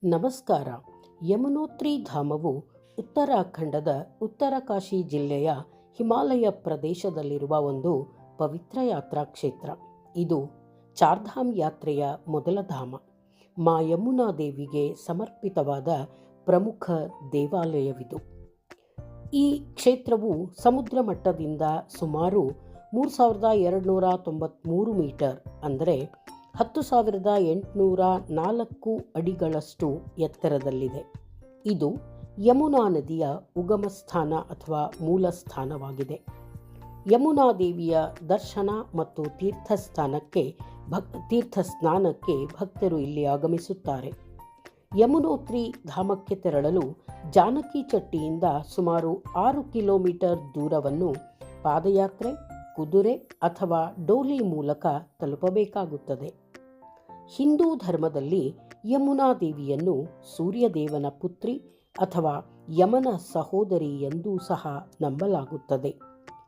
ನಮಸ್ಕಾರ. ಯಮುನೋತ್ರಿ ಧಾಮವು ಉತ್ತರಾಖಂಡದ ಉತ್ತರಕಾಶಿ ಜಿಲ್ಲೆಯ ಹಿಮಾಲಯ ಪ್ರದೇಶದಲ್ಲಿರುವ ಒಂದು ಪವಿತ್ರ ಯಾತ್ರಾ ಕ್ಷೇತ್ರ. ಇದು ಚಾರ್ಧಾಮ್ ಯಾತ್ರೆಯ ಮೊದಲ ಧಾಮ. ಮಾ ಯಮುನಾ ದೇವಿಗೆ ಸಮರ್ಪಿತವಾದ ಪ್ರಮುಖ ದೇವಾಲಯವಿದು. ಈ ಕ್ಷೇತ್ರವು ಸಮುದ್ರ ಮಟ್ಟದಿಂದ ಸುಮಾರು 3293 ಮೀಟರ್ ಅಂದರೆ 10,804 ಅಡಿಗಳಷ್ಟು ಎತ್ತರದಲ್ಲಿದೆ. ಇದು ಯಮುನಾ ನದಿಯ ಉಗಮ ಸ್ಥಾನ ಅಥವಾ ಮೂಲ ಸ್ಥಾನವಾಗಿದೆ. ಯಮುನಾ ದೇವಿಯ ದರ್ಶನ ಮತ್ತು ತೀರ್ಥ ಸ್ನಾನಕ್ಕೆ ಭಕ್ತರು ಇಲ್ಲಿ ಆಗಮಿಸುತ್ತಾರೆ. ಯಮುನೋತ್ರಿ ಧಾಮಕ್ಕೆ ತೆರಳಲು ಜಾನಕಿ ಚಟ್ಟಿಯಿಂದ ಸುಮಾರು 6 ಕಿಲೋಮೀಟರ್ ದೂರವನ್ನು ಪಾದಯಾತ್ರೆ, ಕುದುರೆ ಅಥವಾ ಡೋಲಿ ಮೂಲಕ ತಲುಪಬೇಕಾಗುತ್ತದೆ. ಹಿಂದೂ ಧರ್ಮದಲ್ಲಿ ಯಮುನಾ ದೇವಿಯನ್ನು ಸೂರ್ಯದೇವನ ಪುತ್ರಿ ಅಥವಾ ಯಮನ ಸಹೋದರಿ ಎಂದೂ ಸಹ ನಂಬಲಾಗುತ್ತದೆ.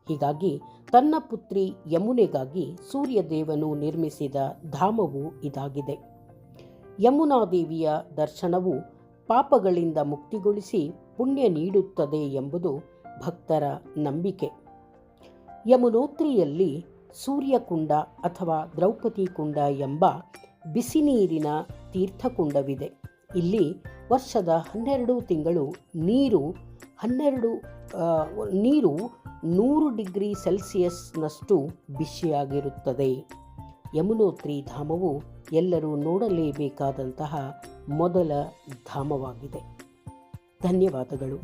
ಹೀಗಾಗಿ ತನ್ನ ಪುತ್ರಿ ಯಮುನೆಗಾಗಿ ಸೂರ್ಯದೇವನು ನಿರ್ಮಿಸಿದ ಧಾಮವು ಇದಾಗಿದೆ. ಯಮುನಾ ದೇವಿಯ ದರ್ಶನವು ಪಾಪಗಳಿಂದ ಮುಕ್ತಿಗೊಳಿಸಿ ಪುಣ್ಯ ನೀಡುತ್ತದೆ ಎಂಬುದು ಭಕ್ತರ ನಂಬಿಕೆ. ಯಮುನೋತ್ರಿಯಲ್ಲಿ ಸೂರ್ಯಕುಂಡ ಅಥವಾ ದ್ರೌಪದಿ ಕುಂಡ ಎಂಬ ಬಿಸಿ ನೀರಿನ ತೀರ್ಥಕುಂಡವಿದೆ. ಇಲ್ಲಿ ವರ್ಷದ 12 ತಿಂಗಳು ನೀರು 100 ಡಿಗ್ರಿ ಸೆಲ್ಸಿಯಸ್ನಷ್ಟು ಬಿಸಿಯಾಗಿರುತ್ತದೆ. ಯಮುನೋತ್ರಿ ಧಾಮವು ಎಲ್ಲರೂ ನೋಡಲೇಬೇಕಾದಂತಹ ಮೊದಲ ಧಾಮವಾಗಿದೆ. ಧನ್ಯವಾದಗಳು.